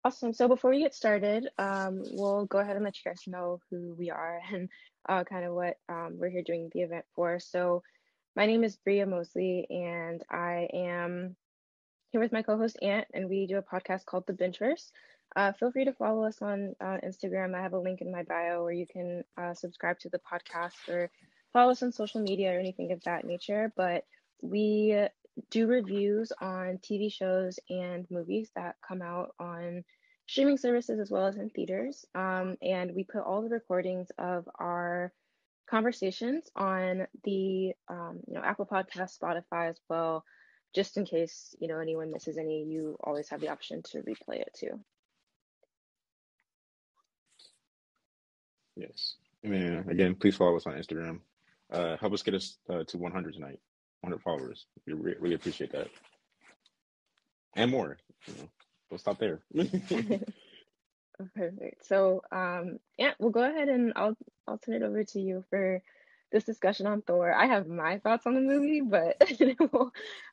Awesome. So before we get started, we'll go ahead and let you guys know who we are and kind of what we're here doing the event for. So my name is Bria Mosley, and I am here with my co-host Ant, and we do a podcast called The Bingeverse. Feel free to follow us on Instagram. I have a link in my bio where you can subscribe to the podcast or follow us on social media or anything of that nature. But we do reviews on TV shows and movies that come out on streaming services as well as in theaters. And we put all the recordings of our conversations on the Apple Podcast, Spotify as well, just in case anyone misses any. You always have the option to replay it too. Yes. And then again, please follow us on Instagram. Help us get us to 100 tonight. 100 followers. We really appreciate that. And more. We'll stop there. Perfect. So, yeah, we'll go ahead and I'll turn it over to you for this discussion on Thor. I have my thoughts on the movie, but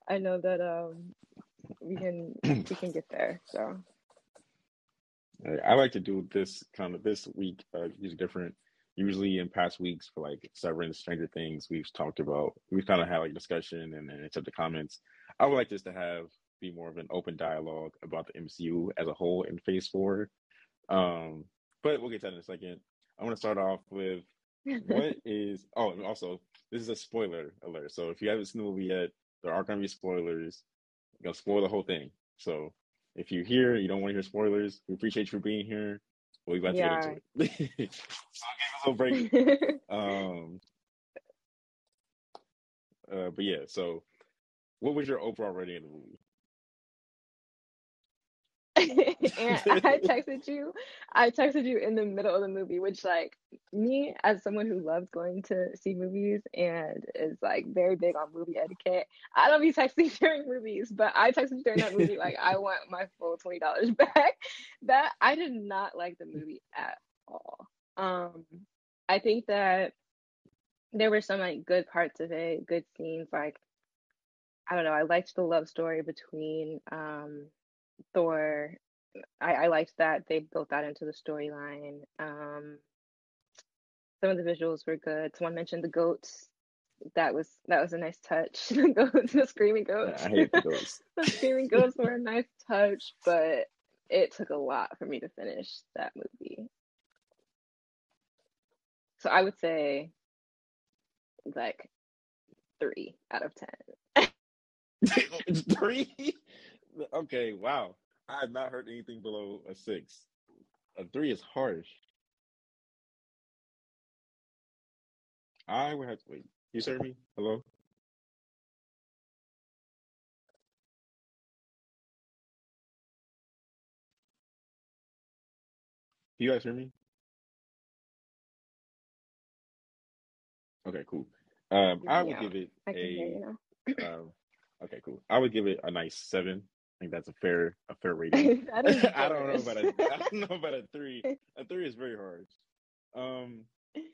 I know that we can get there. So I like to do this week usually different. Usually in past weeks for like Severance, Stranger Things, we've kind of had like discussion and accept the comments. I would like this to be more of an open dialogue about the MCU as a whole in Phase 4. But we'll get to that in a second. I want to start off with what is. Oh, and also this is a spoiler alert. So if you haven't seen the movie yet, there are going to be spoilers. I'm gonna spoil the whole thing. So if you're here, you don't want to hear spoilers. We appreciate you for being here. We're about to get into it. So I'll give you a little break. But yeah. So, what was your overall rating of the movie? And I texted you in the middle of the movie, which, like, me as someone who loves going to see movies and is like very big on movie etiquette, I don't be texting during movies, but I texted during that movie like I want my full $20 back. That I did not like the movie at all. I think that there were some like good parts of it, good scenes. Like, I don't know, I liked the love story between Thor. I liked that they built that into the storyline. Some of the visuals were good. Someone mentioned the goats. That was a nice touch. The goats, the screaming goats. I hate the goats. The screaming goats were a nice touch, but it took a lot for me to finish that movie. So I would say like 3 out of 10. 3? Okay, wow. I have not heard anything below a 6. A 3 is harsh. I would have to wait. You hear me? Hello? You guys hear me? Okay, cool. I would give it I can hear you now. Okay, cool. I would give it a nice 7. I think that's a fair rating. That is I don't know about a 3. A 3 is very hard.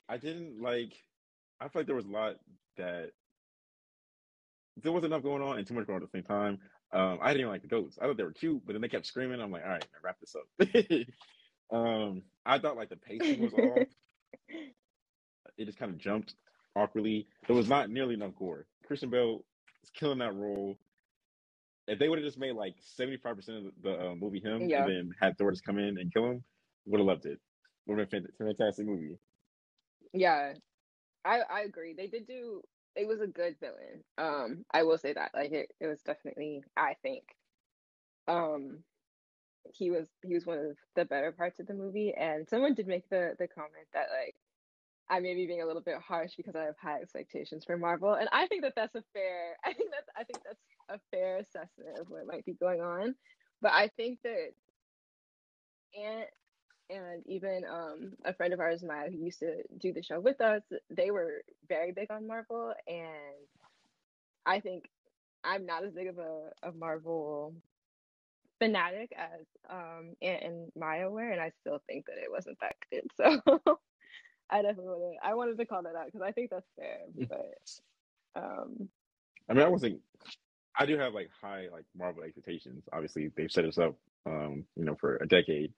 I feel like there was a lot that there wasn't enough going on and too much going on at the same time. I didn't like the goats. I thought they were cute, but then they kept screaming. I'm like, all right, wrap this up. I thought like the pacing was off. It just kind of jumped awkwardly. There was not nearly enough gore. Christian Bale is killing that role. If they would have just made like 75% of the movie him and then had Thor just come in and kill him, would have loved it. Would have been a fantastic movie. Yeah, I agree. It was a good villain. I will say that. Like it was definitely, I think, he was one of the better parts of the movie. And someone did make the comment that like I may be being a little bit harsh because I have high expectations for Marvel, and I think that's a fair. I think that's a fair assessment of what might be going on. But I think that and even a friend of ours, Maya, who used to do the show with us, they were very big on Marvel, and I think I'm not as big of a Marvel fanatic as Ant and Maya were, and I still think that it wasn't that good. So I wanted to call that out because I think that's fair. But I mean, I do have like high like Marvel expectations. Obviously, they've set us up for a decade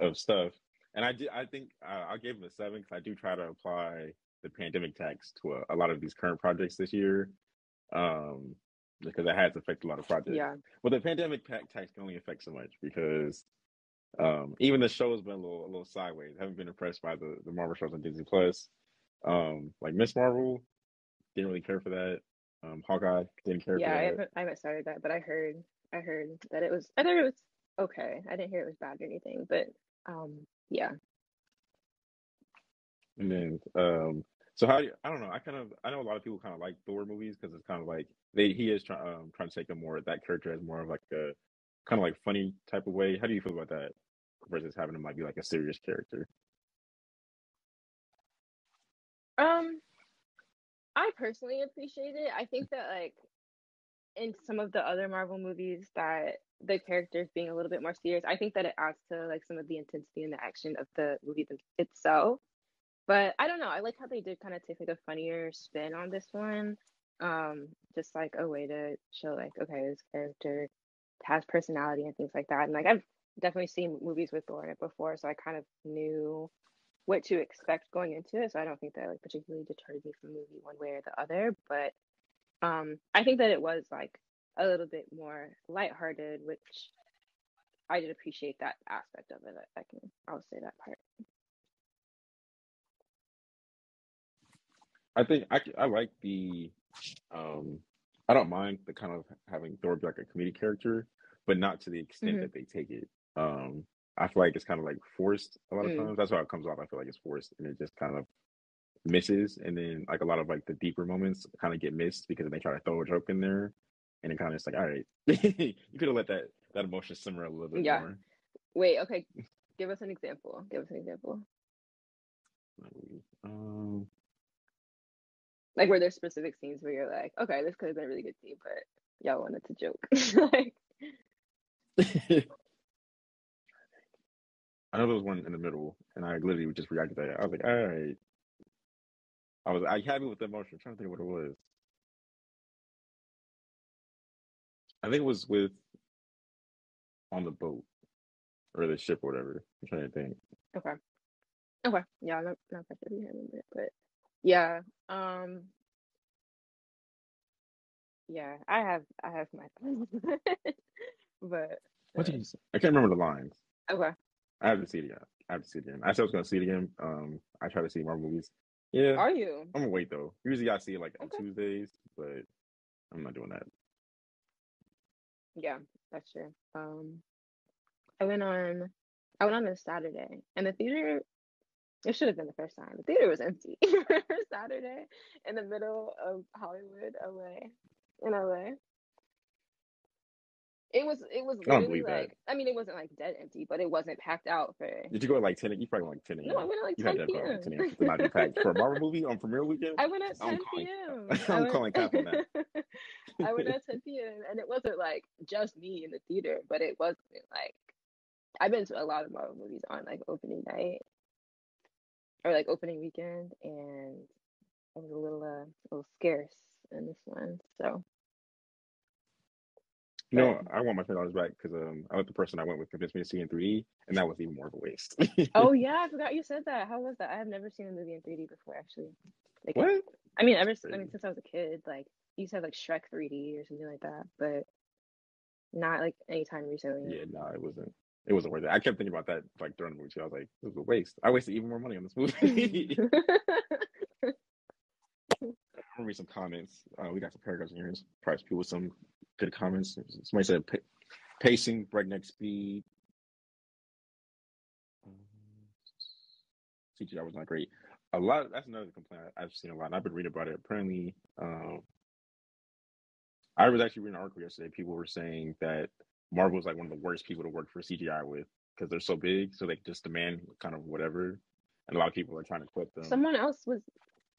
of stuff. And I think I'll give him a 7 because I do try to apply the pandemic tax to a lot of these current projects this year, um, because it has affected a lot of projects. Yeah. But the pandemic tax can only affect so much because even the show has been a little sideways. I haven't been impressed by the Marvel shows on Disney Plus. Like Miss Marvel, didn't really care for that. Hawkeye, didn't care for Yeah, that. I haven't started that, but I heard that I thought it was okay. I didn't hear it was bad or anything, but yeah. And then, so I don't know. I know a lot of people kind of like Thor movies because it's kind of like he is trying to take that character as more of like a kind of like funny type of way. How do you feel about that versus having him like be like a serious character? Um, I personally appreciate it. I think that like in some of the other Marvel movies that the characters being a little bit more serious, I think that it adds to like some of the intensity and the action of the movie itself. But I don't know. I like how they did kind of take like a funnier spin on this one. Just like a way to show like, okay, this character has personality and things like that. And like I've definitely seen movies with Thor in it before, so I kind of knew what to expect going into it. So I don't think that like particularly deterred me from the movie one way or the other. But I think that it was like a little bit more lighthearted, which I did appreciate that aspect of it. I'll say that part. I think I like the um I don't mind the kind of having Thor be like a comedic character, but not to the extent Mm-hmm. that they take it. I feel like it's kind of like forced a lot of Mm. times. That's how it comes off. I feel like it's forced and it just kind of misses, and then like a lot of like the deeper moments kind of get missed because they try to throw a joke in there, and it kind of it's like, all right, you could have let that emotion simmer a little bit Yeah. more. Wait, okay. Give us an example. Give us an example. Um, Like, were there specific scenes where you're like, okay, this could have been a really good scene, but y'all wanted to joke? Like, I know there was one in the middle, and I literally just reacted to that. I was like, all right. I happy with the emotion. I'm trying to think of what it was. I think it was with on the boat or the ship or whatever. I'm trying to think. okay, okay, yeah, not particularly remember it, but yeah, um, yeah, I have my thoughts, but What did uh, he say? I can't remember the lines. okay, I have to see it again. I have to see it again. I said I was going to see it again. I try to see more movies. Yeah, are you I'm gonna wait though. Usually I see it like on okay? Tuesdays, but I'm not doing that. Yeah, that's true. I went on, I went on a Saturday, and the theater. It should have been the first time. The theater was empty for Saturday in the middle of Hollywood, LA, in LA. It was I don't literally believe that. like I mean it wasn't like dead empty, but it wasn't packed out for Did you go at like 10? You probably went like 10 no, I a.m. went at like You had 10 to have gone at like 10 a.m. p.m. to not be packed for a Marvel movie on premiere weekend. I went at I'm 10 calling. p.m. I'm calling cap on that. I went at 10 p.m. and it wasn't like just me in the theater, but it wasn't like I've been to a lot of Marvel movies on like opening night or like opening weekend, and it was a little scarce in this one. So, You but know, I want my $10 back because I let the person I went with convince me to see it in 3D, and that was even more of a waste. oh yeah, I forgot you said that. How was that? I have never seen a movie in 3D before, actually. Like, What? I mean, That's I mean, crazy. since I was a kid, like, you used to have like Shrek 3D or something like that, but not like anytime recently. Yeah, no, it wasn't. It wasn't worth it. I kept thinking about that like during the movie too. I was like, this was a waste. I wasted even more money on this movie. I'm gonna read some comments. We got some paragraphs in here. Probably people with some good comments. Somebody said pacing, breakneck speed. Um, CGI was not great. A lot. That's another complaint I've seen a lot. And I've been reading about it. Apparently, I was actually reading an article yesterday. People were saying that Marvel is like one of the worst people to work for CGI with because they're so big, so they just demand kind of whatever. And a lot of people are trying to quit them. Someone else was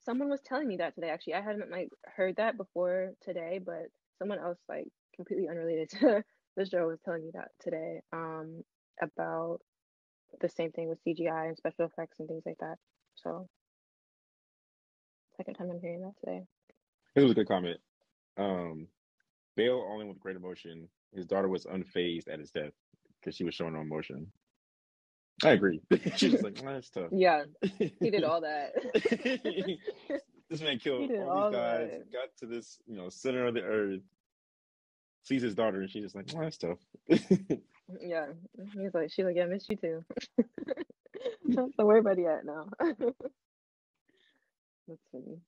someone was telling me that today, actually. I hadn't like heard that before today, but someone else like completely unrelated to the show was telling me that today, about the same thing with CGI and special effects and things like that. So, second time I'm hearing that today. This was a good comment. Um, Bale only with great emotion. His daughter was unfazed at his death. because she was showing no emotion. I agree. She's just like, that's tough. Yeah, he did all that. This man He killed did all these all guys, that. got to this, center of the earth, sees his daughter, and she's just like, that's tough. Yeah, she's like, yeah, I miss you too. So where everybody at now? That's funny.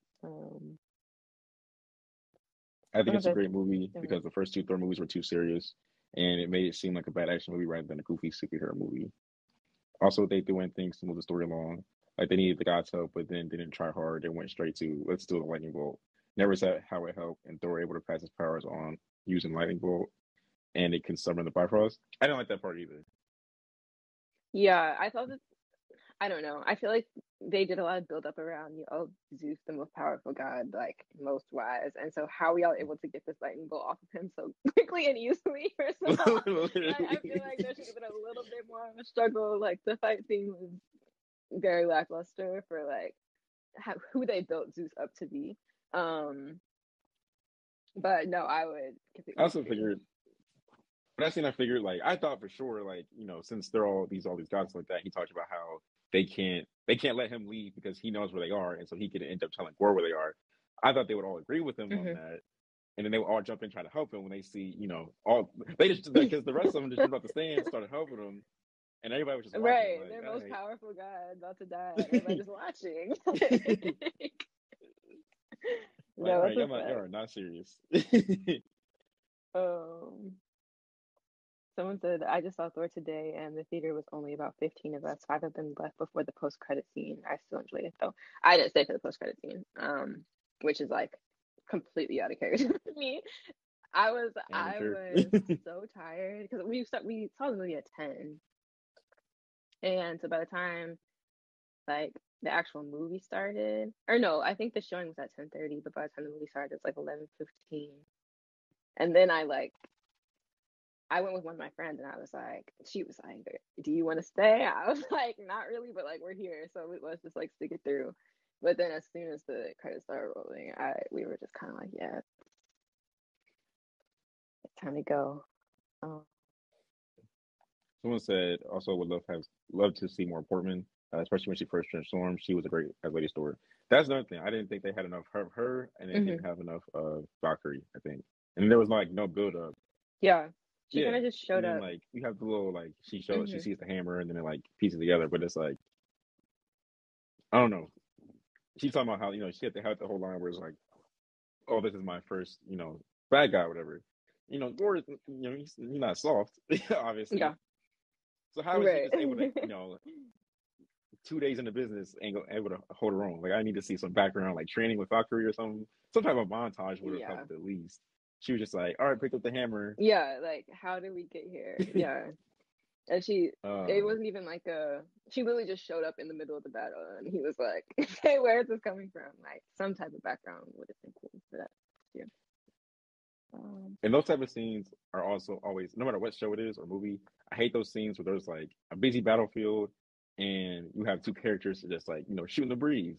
I think it's a Okay. great movie because the first two Thor movies were too serious, and it made it seem like a bad action movie rather than a goofy superhero movie. Also, they threw in things to move the story along. Like they needed the God's help, but then they didn't try hard. They went straight to let's do the lightning bolt. Never said how it helped, and Thor able to pass his powers on using lightning bolt, and it can summon the Bifrost. I didn't like that part either. Yeah, I thought that. I don't know. I feel like they did a lot of build up around Zeus, the most powerful god, like most wise, and so how we all able to get this lightning bolt off of him so quickly and easily. First of all, I feel like there should have been a little bit more of a struggle. Like the fight scene was very lackluster for like who they built Zeus up to be. But no, I would I also figured. But I figured like I thought for sure like since they're all these gods like that, he talked about how they can't let him leave because he knows where they are, and so he could end up telling Gore where they are. I thought they would all agree with him on that, and then they would all jump in and try to help him when they see all they just because the rest of them just jumped off the stand and started helping him, and everybody was just watching, right. like, Their all most right. powerful god about to die. Everybody just watching. Like, all right, y'all are not serious. Someone said, I just saw Thor today and the theater was only about 15 of us. 5 of them left before the post-credit scene. I still enjoyed it though. I didn't stay for the post-credit scene, which is like completely out of character for me. I was so tired because we saw the movie at 10. And so by the time like the actual movie started, or no, I think the showing was at 10:30, but by the time the movie started, it's like 11:15. And then I went with one of my friends and she was like, do you want to stay? I was like, not really, but like, we're here. So let's just like stick it through. But then as soon as the credits started rolling, we were just kind of like, yeah, it's time to go. Someone said also would love to see more Portman, especially when she first transformed. She was a great Lady Thor. That's another thing. I didn't think they had enough of her, and they didn't have enough of Valkyrie, I think. And there was like no build up. Yeah. She kind of just showed up. Like you have the little like she sees the hammer and then it like pieces together, but it's like I don't know. She's talking about how she had the whole line where it's like, oh, this is my first bad guy, or whatever. Thor, he's not soft, obviously. Yeah. So how is she just able to 2 days in the business ain't able to hold her own? Like I need to see some background, like training with Valkyrie or something. Some type of montage would have helped at least. She was just like, all right, picked up the hammer. Yeah, like how did we get here? Yeah. And it wasn't even like she literally just showed up in the middle of the battle and he was like, hey, where is this coming from? Like some type of background would have been cool for that. Yeah. And those type of scenes are also always, no matter what show it is or movie, I hate those scenes where there's like a busy battlefield and you have two characters just like, shooting the breeze.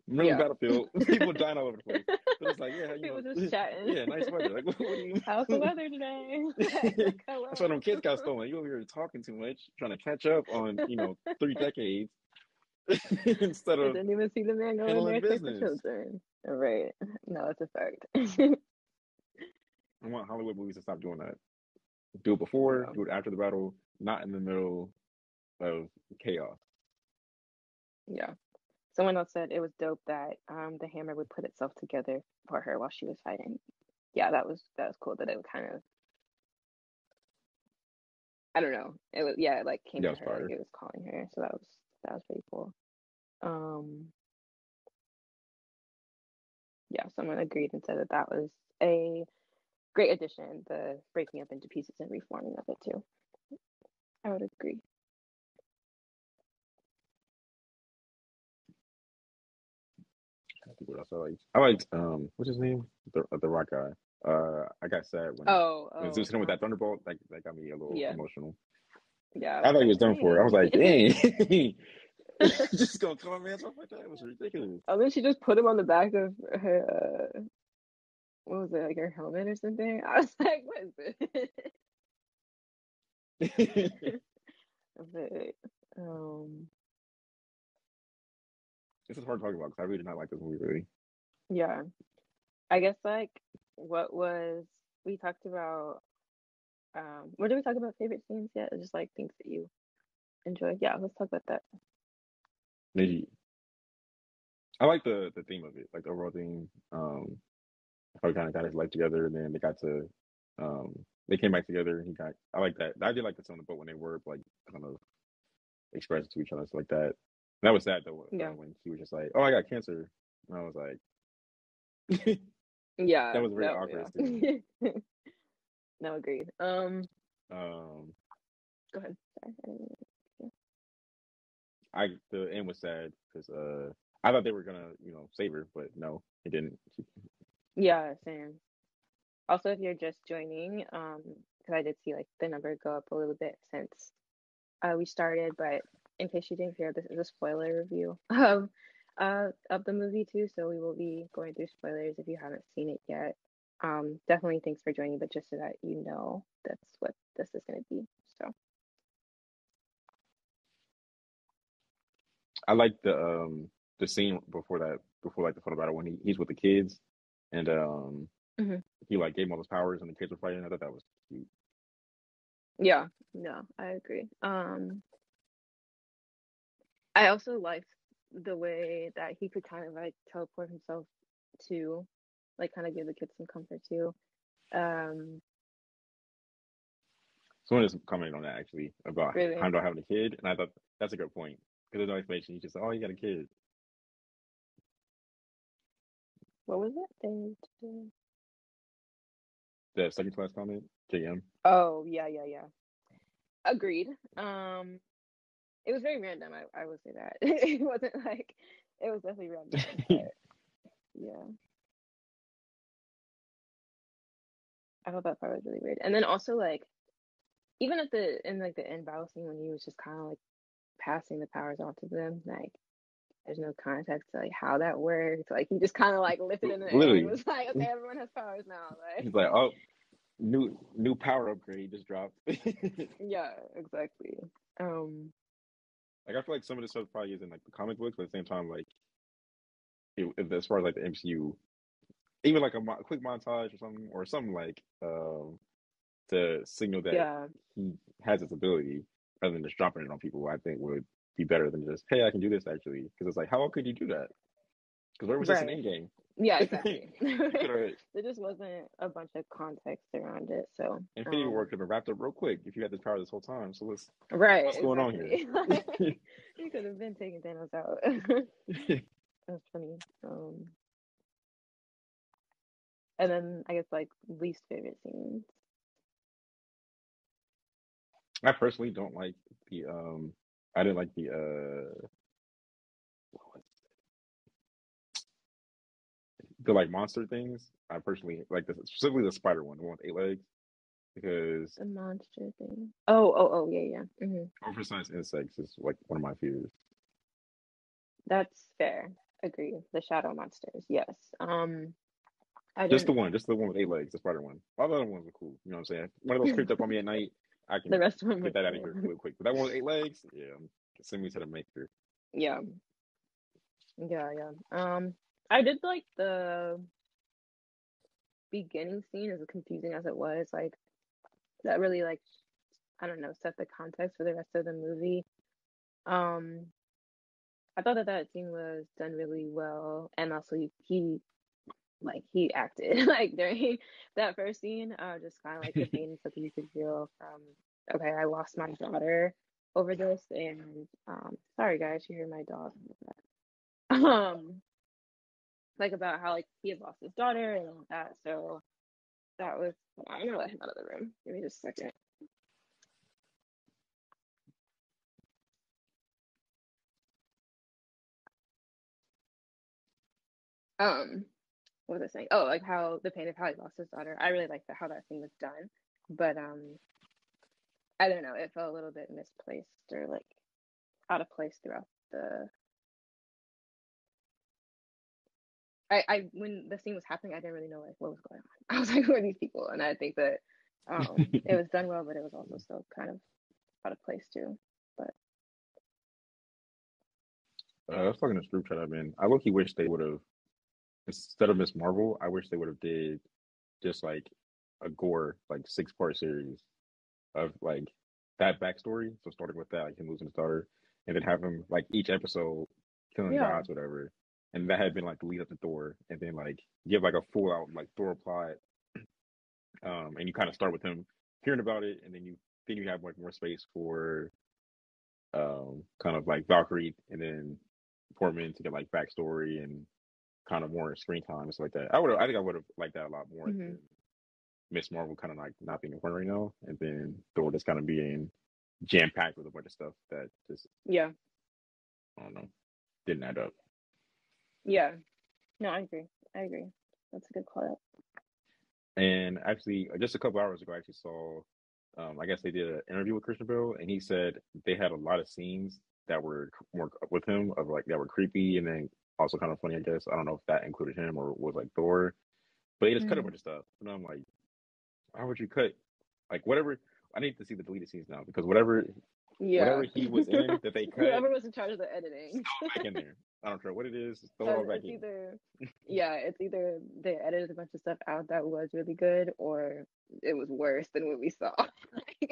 Middle of the battlefield, people dying all over the place. But it's like, people just chatting. Yeah, nice weather. Like, what do you? How's the weather today? That's why them kids got stolen. You over here talking too much, trying to catch up on 3 decades instead of. I didn't even see the man go in there to take the children. Right? No, it's a fact. I want Hollywood movies to stop doing that. Do it before, do it after the battle, not in the middle of chaos. Yeah. Someone else said it was dope that the hammer would put itself together for her while she was fighting. Yeah, that was cool that it would kind of, I don't know. It was it like came to her, like it was calling her. So that was pretty cool. Yeah, someone agreed and said that was a great addition, the breaking up into pieces and reforming of it too. I would agree. I think what else I liked what's his name? The rock guy. I got sad when Zeus hit him with that thunderbolt. That got me a little emotional. Yeah, I thought he was done for. I was like, dang. Just gonna come man stuff like that. It was ridiculous. And then she just put him on the back of her what was it, like her helmet or something? I was like, what is this? But This is hard to talk about because I really did not like this movie really. yeah, I guess like what was we talked about what did we talk about favorite scenes yet? Or just like things that you enjoyed. Yeah, let's talk about that. Maybe I like the theme of it, like the overall theme. How he kind of got his life together, and then they got to they came back together, and he got. I like that. I did like the scene on the boat when they were like kind of expressing to each other, stuff like that. That was sad though Yeah. when he was just like, "Oh, I got cancer," and I was like, Yeah, that was very no, awkward yeah. No, agreed. Um, Go ahead. Sorry. the end was sad because I thought they were gonna save her, but no, it didn't. Yeah, same. Also, if you're just joining, because I did see like the number go up a little bit since we started, but in case you didn't hear, this is a spoiler review of the movie too, so we will be going through spoilers if you haven't seen it yet. Definitely thanks for joining, but just so that you know, that's what this is going to be. So I like the scene before like the photo battle when he's with the kids and mhm. he like gave him all his powers and the kids were fighting. I thought that was cute. Yeah, no, I agree. I also liked the way that he could kind of like teleport himself to, like, kind of give the kids some comfort too. Um, Someone just commented on that actually about really, Heimdall having a kid, and I thought that's a good point because there's no explanation. He just said, "Oh, he got a kid." what was it? They, The second class comment, JM. oh, yeah, yeah, yeah. Agreed. It was very random. I will say that it wasn't like it was definitely random, but yeah, I thought that part was really weird. And then also like even at the in like the end battle scene when he was just kind of like passing the powers off to them, like there's no context to like how that worked. Like he just kind of like lifted in the air and Literally, was like, okay, everyone has powers now. he's Like like, "Oh, new power upgrade just dropped." yeah, exactly. Um, Like I feel like some of this stuff probably is in like the comic books, but at the same time, like as far as like the MCU, even like a quick montage or something like to signal that yeah, he has this ability rather than just dropping it on people, I think would be better than just, hey, I can do this actually. Because it's like, how could you do that? Because where was this in right. Endgame? Yeah, exactly. You could have There just wasn't a bunch of context around it. So, Infinity War could have wrapped up real quick if you had this power this whole time. So right, what's going on here? exactly. Like, you could have been taking Thanos out. That's funny. And then I guess like least favorite scenes. I personally don't like the I didn't like the like monster things. I personally like this specifically the spider one, the one with 8 legs, because The monster thing. Oh, yeah, yeah. oversized insects is like one of my fears. That's fair. Agree. The shadow monsters. Yes. I Just didn't. just the one with 8 legs, the spider one. All the other ones are cool. You know what I'm saying? One of those creeped up on me at night, I The can rest of them were get that out of cool. here really quick. But that one with 8 legs, yeah, send me to the maker. Yeah, yeah, yeah. I did like the beginning scene, as confusing as it was. Like that really like I don't know set the context for the rest of the movie. Um, I thought that scene was done really well, and also he like he acted like during that first scene, just kind of like the pain that you could feel from okay, I lost my daughter over this, and sorry guys, you hear my dog. Um, like about how like he had lost his daughter and all that. So that was I'm gonna let him out of the room. Give me just a second. Um, what was I saying? Oh, like how the pain of how he lost his daughter. I really like that how that scene was done, but I don't know. It felt a little bit misplaced or like out of place throughout the. I when the scene was happening, I didn't really know like what was going on. I was like, who are these people? And I think that It was done well, but it was also still kind of out of place too. But I was talking to this group chat I'm in. I low-key wish they would have, instead of Miss Marvel, I wish they would have did just like a gore, like 6-part series of like that backstory. So starting with that, like him losing his daughter, and then have him like each episode killing yeah, gods, whatever. And that had been like the lead up to Thor, and then like give like a full out like Thor plot. And you kind of start with him hearing about it, and then you have like more space for kind of like Valkyrie, and then Portman to get like backstory and kind of more screen time and stuff like that. I think I would have liked that a lot more hmm than Miss Marvel kind of like not being important right now, and then Thor just kind of being jam packed with a bunch of stuff that just yeah, I don't know didn't add up. yeah. No, I agree. I agree. That's a good call out. And actually, just a couple hours ago, I actually saw, I guess they did an interview with Christian Bale, and he said they had a lot of scenes that were more with him of like that were creepy and then also kind of funny. I guess I don't know if that included him or was like Thor, but they just cut a Mm. bunch of stuff, and I'm like, why would you cut like whatever? I need to see the deleted scenes now because whatever Yeah. he was in that they cut, Whoever was in charge of the editing. throw it back in there. I don't care what it is, throw it all back It's in. it's either they edited a bunch of stuff out that was really good, or it was worse than what we saw.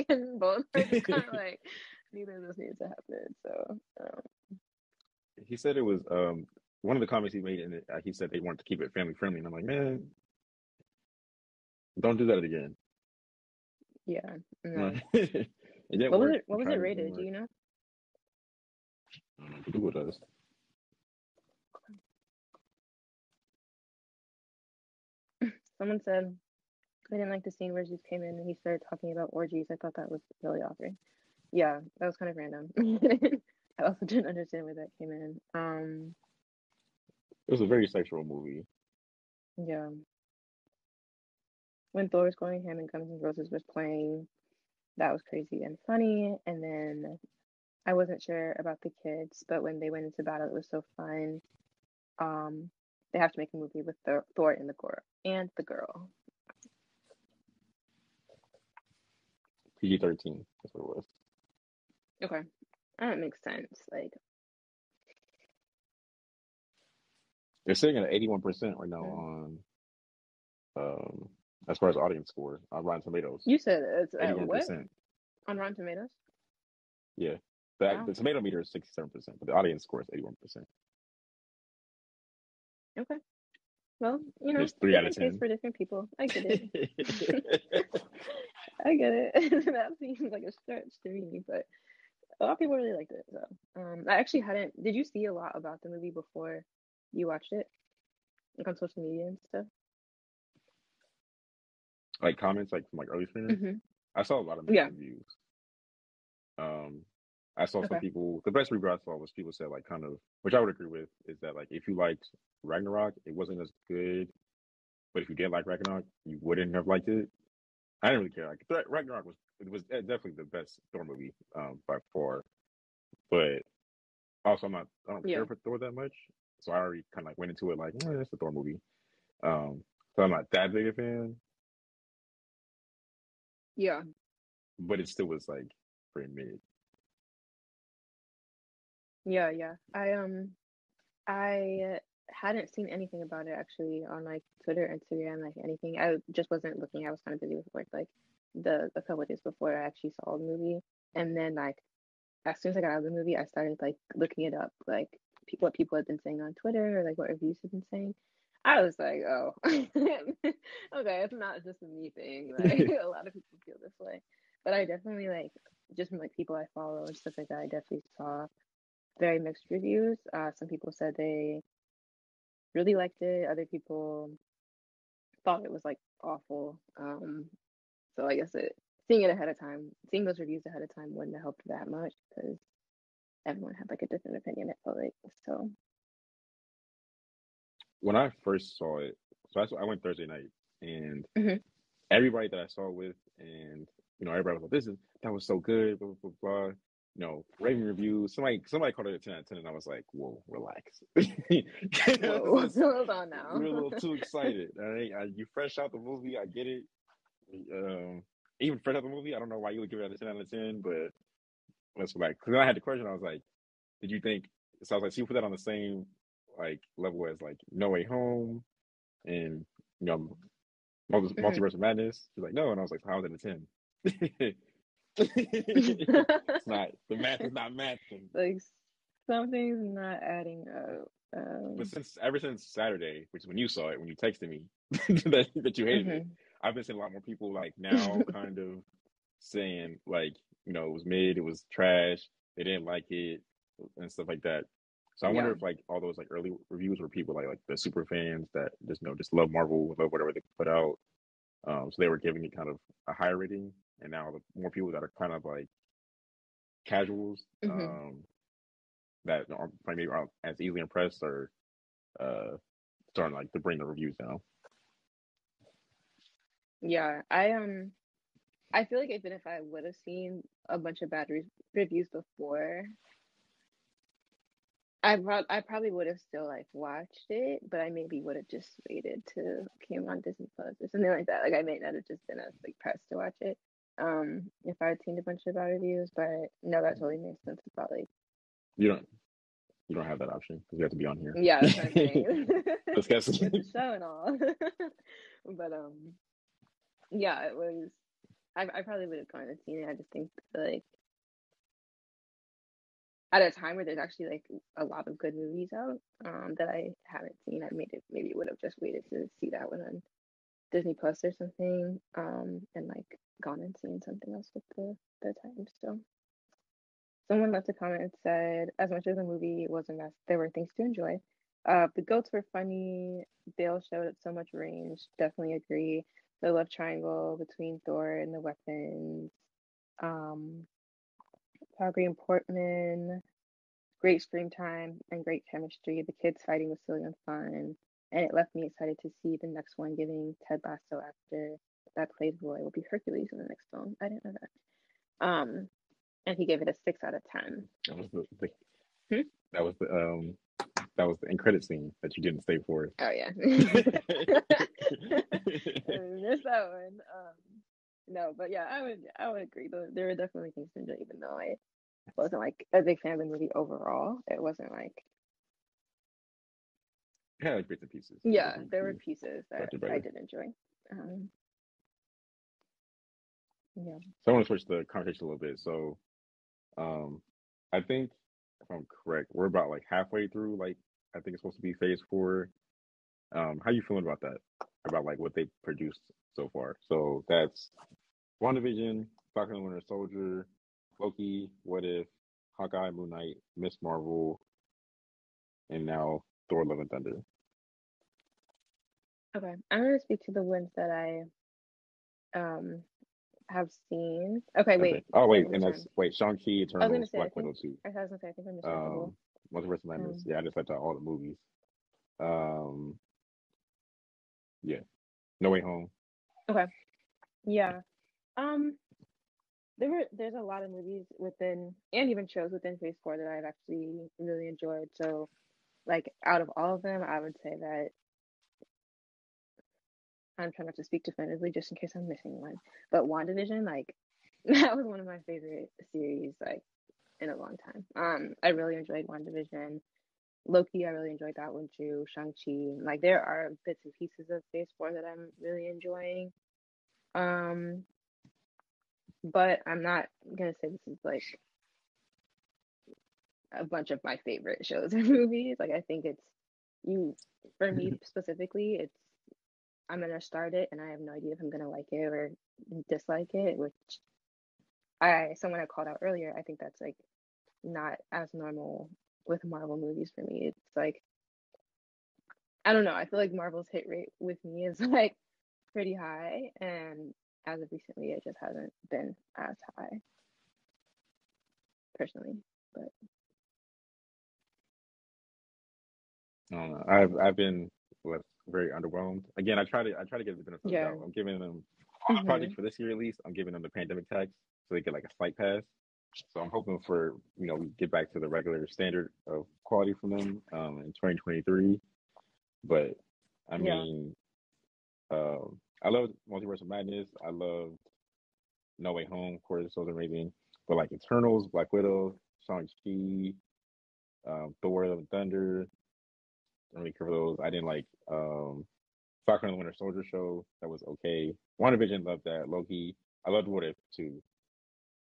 And both are just kind of like neither of those needed to happen. So He said it was one of the comments he made in it. He said they wanted to keep it family friendly, and I'm like, man, don't do that again. yeah, no. It didn't work. What was Tried it it, didn't rated? Do work. you know? I don't know. Google does. Someone said I didn't like the scene where Jesus came in and he started talking about orgies. I thought that was really awkward. Yeah, that was kind of random. I also didn't understand where that came in. It was a very sexual movie. Yeah. When Thor was going ham and Guns N' Roses was playing, that was crazy and funny. And then I wasn't sure about the kids, but when they went into battle, it was so fun. They have to make a movie with Thor and the girl. PG-13. That's what it was. Okay, that makes sense. Like, They're sitting at 81% right now mm. on as far as audience score on Rotten Tomatoes. You said it's at what 81%. on Rotten Tomatoes? Yeah. Wow. The tomato meter is 67%, but the audience score is 81%. Okay. Well, It's 3 out of different 10. taste for different people. I get it. I get it. That seems like a stretch to me, but a lot of people really liked it. So, I actually hadn't. Did you see a lot about the movie before you watched it, like on social media and stuff? Like comments like from like early screeners. hmm I saw a lot of mixed Yeah. reviews. I saw some Okay. people. The best review I saw was people said like kind of, which I would agree with, is that like if you liked Ragnarok, it wasn't as good. But if you did like Ragnarok, you wouldn't have liked it. I didn't really care. Like Ragnarok was definitely the best Thor movie by far. But also I don't Yeah. care for Thor that much, so I already kind of like went into it like it's a Thor movie. So I'm not that big a fan, Yeah. but it still was like pretty mid. Yeah. Yeah. I hadn't seen anything about it actually on like Twitter, Instagram, like anything. I just wasn't looking. I was kind of busy with work like a couple of days before I actually saw the movie. And then like as soon as I got out of the movie, I started like looking it up, like what people had been saying on Twitter or like what reviews had been saying. I was like, oh, okay, it's not just a me thing. Like a lot of people feel this way, but I definitely like just from like people I follow and stuff like that. I definitely saw very mixed reviews. Some people said they really liked it. Other people thought it was like awful. So I guess seeing those reviews ahead of time wouldn't have helped that much because everyone had like a different opinion. It felt like so. When I first saw it, I went Thursday night, and hmm everybody that I saw it with, and everybody was like, that was so good, blah blah blah. blah. Raving reviews. Somebody called it a 10 out of 10, and I was like, whoa, relax. Whoa, hold on now. You're a little too excited. All right, you fresh out the movie. I get it. even for another movie, I don't know why you would give it a 10 out of 10, but let's go back. Because then I had the question, I was like, did you think, so I was like, so you put that on the same like level as like No Way Home and, you know, Hmm. Multiverse of Madness? She's like, no. And I was like, so how is it a 10? It's not, the math is not mathing. Like something's not adding up. But ever since Saturday, which is when you saw it, when you texted me that you hated it, Mhm. I've been seeing a lot more people like now kind of saying like, you know, it was mid, it was trash, they didn't like it, and stuff like that. So I wonder Yeah. if like all those like early reviews were people like the super fans that just just love Marvel, love whatever they put out. So they were giving it kind of a higher rating, and now the more people that are kind of like casuals, Hmm. that aren't maybe aren't as easily impressed or uh starting like to bring the reviews down. Yeah. I feel like even if I would have seen a bunch of bad reviews before, I probably would have still like watched it, but I maybe would have just waited to came on Disney Plus or something like that. Like I may not have just been as like pressed to watch it. If I had seen a bunch of bad reviews, but no, that totally makes sense about like You don't you don't have that option because you have to be on here. yeah, that's what I'm saying. With the Discussing. show and all. But yeah, it was I probably would have gone and seen it. I just think like at a time where there's actually like a lot of good movies out that I haven't seen, I made it maybe would have just waited to see that one on Disney Plus or something, and like gone and seen something else with the time. So someone left a comment and said, as much as the movie was a mess, there were things to enjoy. The goats were funny. Dale showed so much range. Definitely agree. The love triangle between Thor and the weapons. Um, Calgary and Portman. Great screen time and great chemistry. The kids fighting was silly and fun, and it left me excited to see the next one, giving Ted Lasso actor that played Roy will be Hercules in the next film. I didn't know that. And he gave it a 6 out of 10. That was Hmm? that was that was the end credit scene that you didn't stay for. Oh yeah, I missed that one. No, but yeah, I would agree. There were definitely things to enjoy, even though I wasn't like a big fan of the movie overall. It wasn't like Yeah, like bits and pieces. You yeah, definitely there were could pieces have that done I better. did enjoy. Um, yeah. So I want to switch the conversation a little bit. So um I think if I'm correct, we're about like halfway through like I think it's supposed to be phase 4. How you feeling about that? About like what they produced so far. So that's WandaVision, Falcon and Winter Soldier, Loki, What If, Hawkeye, Moon Knight, Miss Marvel, and now Thor: Love and Thunder. Okay. I'm gonna speak to the ones that I have seen. Okay, Okay. wait. Oh Wait, wait, let me and that's turn. wait, Shang-Chi, I was gonna Eternals, say Black Widow 2. I think I missed a couple. Um Multiverse of Madness. Um, Yeah, I just left out all the movies. Um yeah. No Way Home. okay. Yeah. Um, there's a lot of movies within and even shows within Phase 4 that I've actually really enjoyed. So like out of all of them, I would say that I'm trying not to speak definitively just in case I'm missing one. But WandaVision, like that was one of my favorite series like in a long time. I really enjoyed WandaVision. Loki, I really enjoyed that one too. Shang-Chi. Like there are bits and pieces of Phase 4 that I'm really enjoying. Um, but I'm not gonna say this is like a bunch of my favorite shows or movies. Like I think it's you for me specifically, it's I'm gonna start it and I have no idea if I'm gonna like it or dislike it, which someone had called out earlier, I think that's like not as normal with Marvel movies for me. It's like I don't know, I feel like Marvel's hit rate with me is like pretty high and as of recently it just hasn't been as high personally. But I don't know. I've been very underwhelmed. Again, I try to give the benefit of the yeah. doubt. I'm giving them all projects Hmm. for this year at least. I'm giving them the pandemic tax so they get like a slight pass. So I'm hoping for we get back to the regular standard of quality from them in 2023. But I Yeah. mean, I love Multiverse of Madness. I loved No Way Home, of course, those are amazing. But like Eternals, Black Widow, Shang-Chi, Thor: Love and Thunder, I don't really care for those. I didn't like Falcon and the Winter Soldier show. That was okay. WandaVision, loved that. Loki, I loved What If too.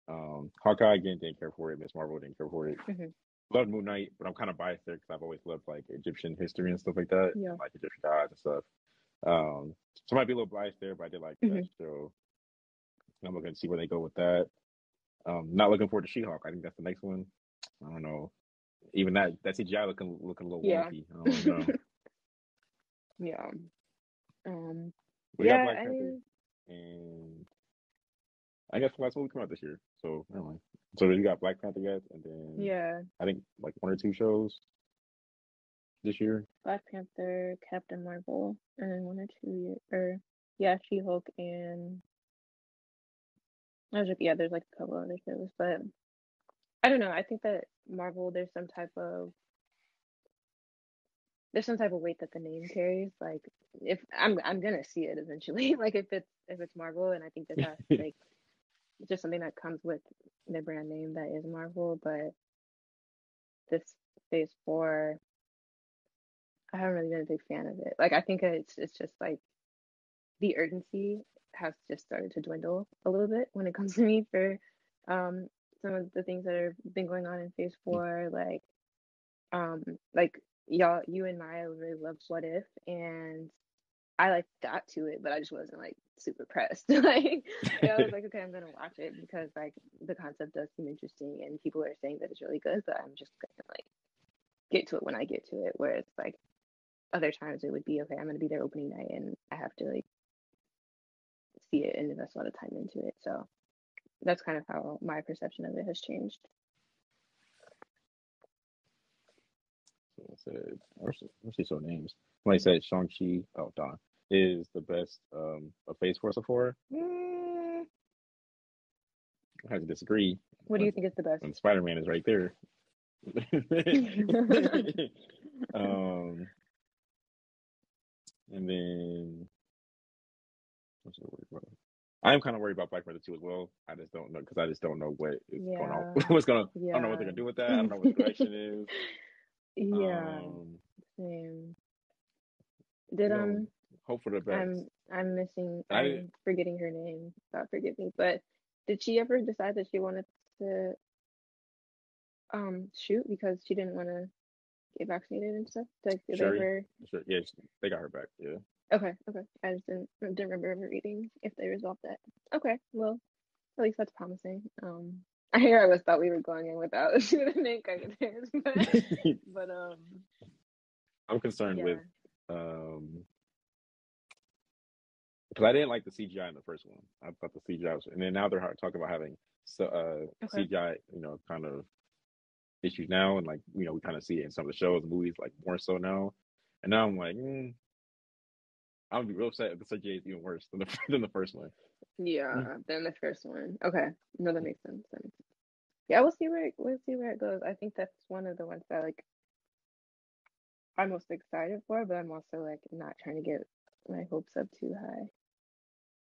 Hawkeye again didn't care for it. Miss Marvel didn't care for it. Hmm. Loved Moon Knight, but I'm kind of biased there because I've always loved like Egyptian history and stuff like that, Yeah. like Egyptian gods and stuff. So I might be a little biased there, but I did like that Hmm. show. I'm looking to see where they go with that. Not looking forward to She-Hulk. I think that's the next one. I don't know. Even that CGI looking a little Yeah. wonky. I don't know. Yeah. We got Yeah, Black I Panther, mean, and I guess the last movie come out this year. So never mind. So you got Black Panther yet, and then yeah. I think like one or two shows this year. Black Panther, Captain Marvel, and then 1 or 2 years, or yeah, She-Hulk, and there's like a couple other shows, but I don't know. I think that Marvel, there's some type of weight that the name carries. Like, if I'm gonna see it eventually. Like, if it's Marvel, and I think that that's like just something that comes with the brand name that is Marvel. But this Phase 4, I haven't really been a big fan of it. Like, I think it's just like the urgency has just started to dwindle a little bit when it comes to me for um some of the things that have been going on in Phase 4. Like you and Maya really loved What If, and I like got to it, but I just wasn't like super pressed. Like, I was like, okay, I'm gonna watch it because like the concept does seem interesting and people are saying that it's really good, but I'm just gonna like get to it when I get to it. Whereas like other times it would be okay, I'm gonna be there opening night and I have to like see it and invest a lot of time into it. So that's kind of how my perception of it has changed. So I said, what's these show names? Somebody said Shang-Chi. Oh, Don is the best of Phase 4 so far. I have to disagree. What do you think is the best? When Spider-Man is right there. um, and then I'm kind of worried about Black Panther 2 as well. I just don't know because I just don't know what is going on. Yeah, What's gonna? I don't know what they're yeah. gonna do with that. I don't know what the direction is. Yeah, same. Did Hope for the best. I I'm forgetting her name. God forgive me. But did she ever decide that she wanted to shoot because she didn't want to get vaccinated and stuff? Like, did they Sherry. ever? Sure, yeah, they got her back. Yeah. Okay, okay. I just didn't remember ever reading if they resolved that. Okay, well, at least that's promising. I hear I was thought we were going in without the main characters, but I'm concerned yeah. with because I didn't like the CGI in the first one. I thought the CGI was, and then now they're talking about having Okay. CGI, kind of issues now, and like we kind of see it in some of the shows, and movies, like more so now. And now I'm like, I'm gonna be real upset if the CGI is even worse than the than the first one. Yeah, then the first one. Okay. No, that makes sense. That makes sense. Yeah, we'll see where it goes. I think that's one of the ones that like I'm most excited for, but I'm also like not trying to get my hopes up too high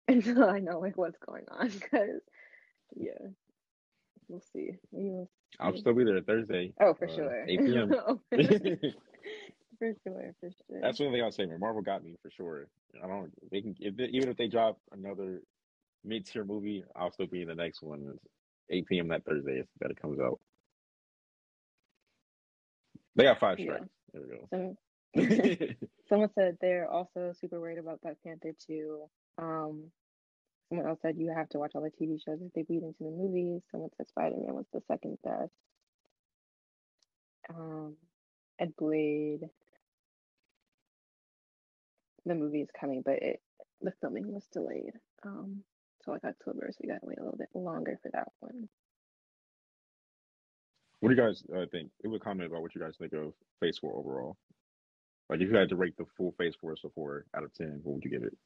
until I know like what's going on. Because yeah, we'll see. We will I'll see. still be there Thursday, Oh, for sure. 8 p.m. Oh, for sure, for sure. That's one thing I'll say. Marvel got me for sure. I don't. They can even if they drop another mid-tier movie, I'll still be in the next one. It's 8 p.m. that Thursday that it comes out. They got 5 Yeah. strikes. There we go. Someone said they're also super worried about Black Panther 2. Someone else said you have to watch all the TV shows if they bleed into the movies. Someone said Spider-Man was the second best. And Blade, the movie is coming, but the filming was delayed. So like October, so we gotta wait a little bit longer for that one. What do you guys think? Leave a comment about what you guys think of Phase 4 overall. Like, if you had to rate the full Phase 4 so 4 out of 10, what would you give it?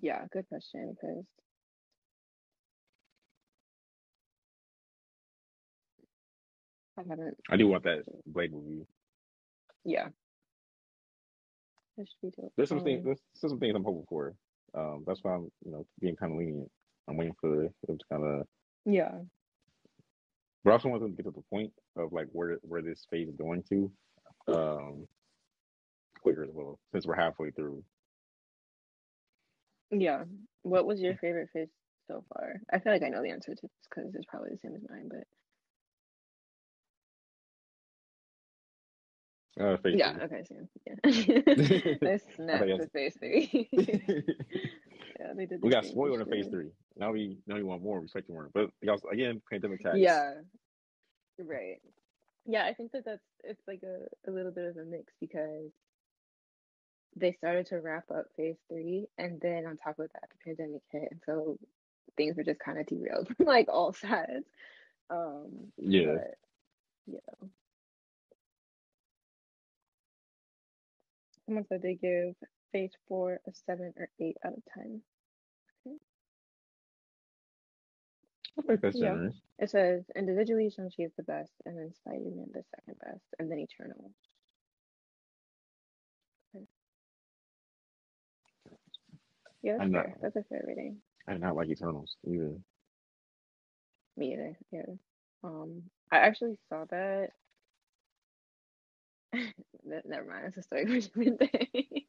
Yeah, good question because I haven't. I do want that Blade movie. Yeah, that should be dope. There's some things I'm hoping for. That's why I'm, being kind of lenient. I'm waiting for them to kind of, Yeah. but I also want them to get to the point of like where this phase is going to, um, quicker as well, since we're halfway through. Yeah. What was your favorite phase so far? I feel like I know the answer to this because it's probably the same as mine, but Phase yeah, three. okay, same. Yeah. I I snapped think to phase three. Yeah, they did we their got thing for spoiled in phase sure. three. Now we want more. We expect more, but y'all again, pandemic tax. Yeah, right. Yeah, I think that it's like a little bit of a mix because they started to wrap up phase three, and then on top of that, the pandemic hit, and so things were just kind of derailed from like all sides. Yeah, But yeah, someone said they give phase four a 7 or 8 out of 10. Okay. I think that's Yeah, generous. it says individually Shang-Chi is the best, and then Spider-Man the second best, and then Eternal. Okay. Yeah, I that's not fair. That's a fair rating. I did not like Eternals either. Me either. Yeah. I actually saw that. Never mind. It's a story for a different day.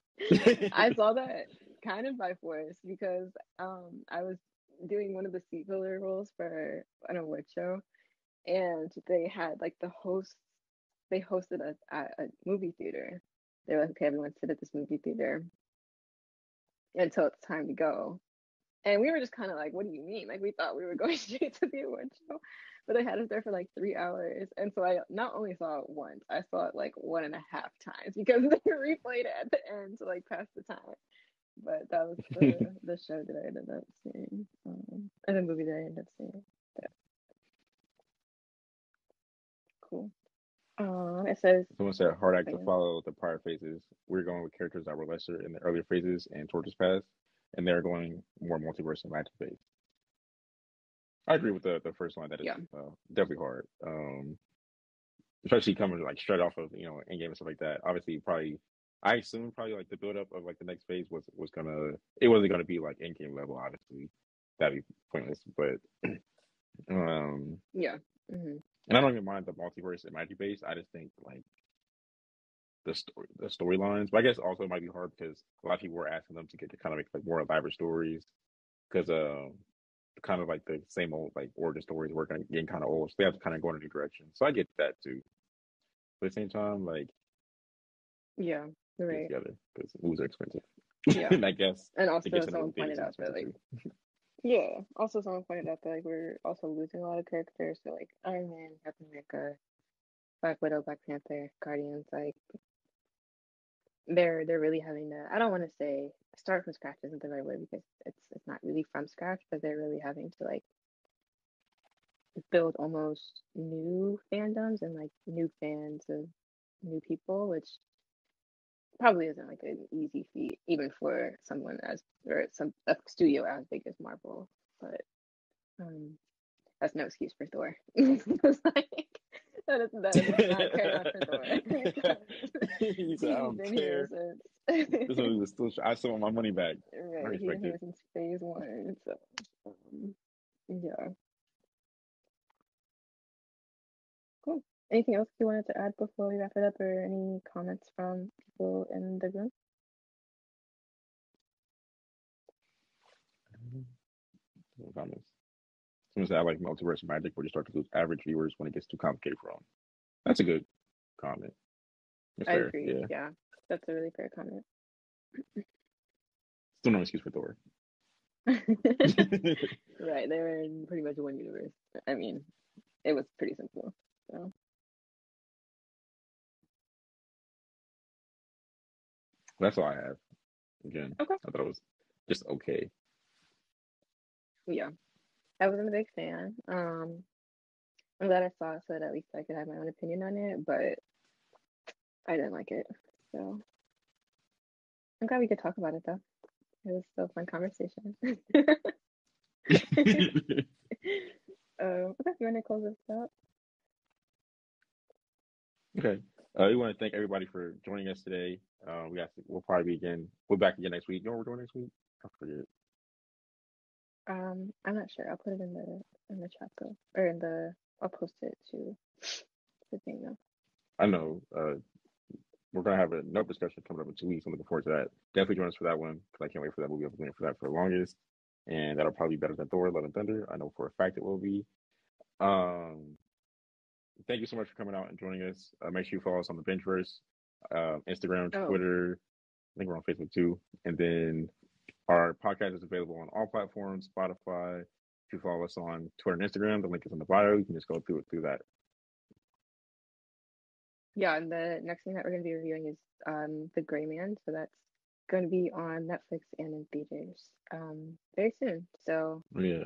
I saw that kind of by force because I was doing one of the seat filler roles for an award show, and they had like the hosts. They hosted a movie theater. They were like, okay, everyone sit at this movie theater until it's time to go. And we were just kind of like, what do you mean? Like, we thought we were going straight to the award show, but they had us there for like 3 hours. And so I not only saw it once, I saw it like 1.5 times because they replayed it at the end to like pass the time. But that was the show that I ended up seeing, and the movie that I ended up seeing. But cool. It says, Someone said hard act oh, to yeah. follow the prior phases. We're going with characters that were lesser in the earlier phases and Torch's past, and they're going more multiverse and magic phase. I agree with the first line. That is Yeah, definitely hard. Especially coming like straight off of Endgame and stuff like that. Obviously, probably I assume probably like the build up of like the next phase was gonna it wasn't gonna be like Endgame level. Obviously, that'd be pointless. But um, yeah. Hmm. and I don't even mind the multiverse and magic base. I just think like the storylines. But I guess also it might be hard because a lot of people were asking them to get to kind of make like more elaborate stories because kind of like the same old like origin stories were getting kind of old, so they have to kind of go in a new direction. So I get that too. But at the same time, like Yeah, get right. together because movies are expensive. Yeah. And I guess And to get also to the movie someone theaters pointed is out that expensive like too. yeah, also someone pointed out that like we're also losing a lot of characters. So like Iron Man, Captain America, Black Widow, Black Panther, Guardians, like they're really having to, I don't want to say start from scratch isn't the right way because it's not really from scratch, but they're really having to like build almost new fandoms and like new fans of new people, which probably isn't like an easy feat, even for someone as or some a studio as big as Marvel. But um that's no excuse for Thor. It's like that is not fair enough for Thor because He said, "I he's don't been here care. since This movie was still. I still want my money back. I right. He's been respect here it." since phase one. So yeah, cool. Anything else you wanted to add before we wrap it up, or any comments from people in the room? No comments. Someone said, "I like multiverse magic, where you start to lose average viewers when it gets too complicated for them." That's a good comment. It's I fair. agree. Yeah. Yeah, that's a really fair comment. Still no excuse for Thor. Right, they were in pretty much one universe. I mean, it was pretty simple. So That's all I have. Again, okay, I thought it was just okay. yeah, I wasn't a big fan. I'm glad I saw it so that at least I could have my own opinion on it, but I didn't like it. So I'm glad we could talk about it though. It was still a fun conversation. Okay, you want to close this out? Okay. We want to thank everybody for joining us today. We'll probably be again. We're back again next week. You know what we're doing next week? I forget. I'm not sure. I'll put it in the chat though, or in the I'll post it to the thing though. I know. We're gonna have a note discussion coming up in 2 weeks. I'm looking forward to that. Definitely join us for that one because I can't wait for that movie. I've been waiting for that for the longest, and that'll probably be better than Thor: Love and Thunder. I know for a fact it will be. Um, Thank you so much for coming out and joining us. Make sure you follow us on the Bingeverse, Instagram, Oh, Twitter. I think we're on Facebook too. And then our podcast is available on all platforms, Spotify. If you follow us on Twitter and Instagram, the link is in the bio. You can just go through that. yeah, and the next thing that we're going to be reviewing is The Gray Man. So that's going to be on Netflix and in theaters very soon. So Yeah.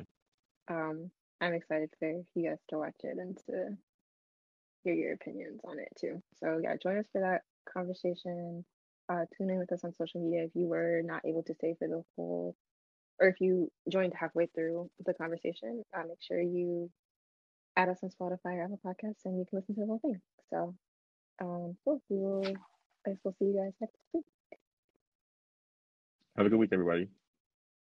I'm excited for you guys to watch it and to hear your opinions on it too. So yeah, join us for that conversation. Tune in with us on social media if you were not able to stay for the whole, or if you joined halfway through the conversation. Make sure you add us on Spotify or Apple Podcasts, and you can listen to the whole thing. So cool. I guess we'll see you guys next week. Have a good week, everybody.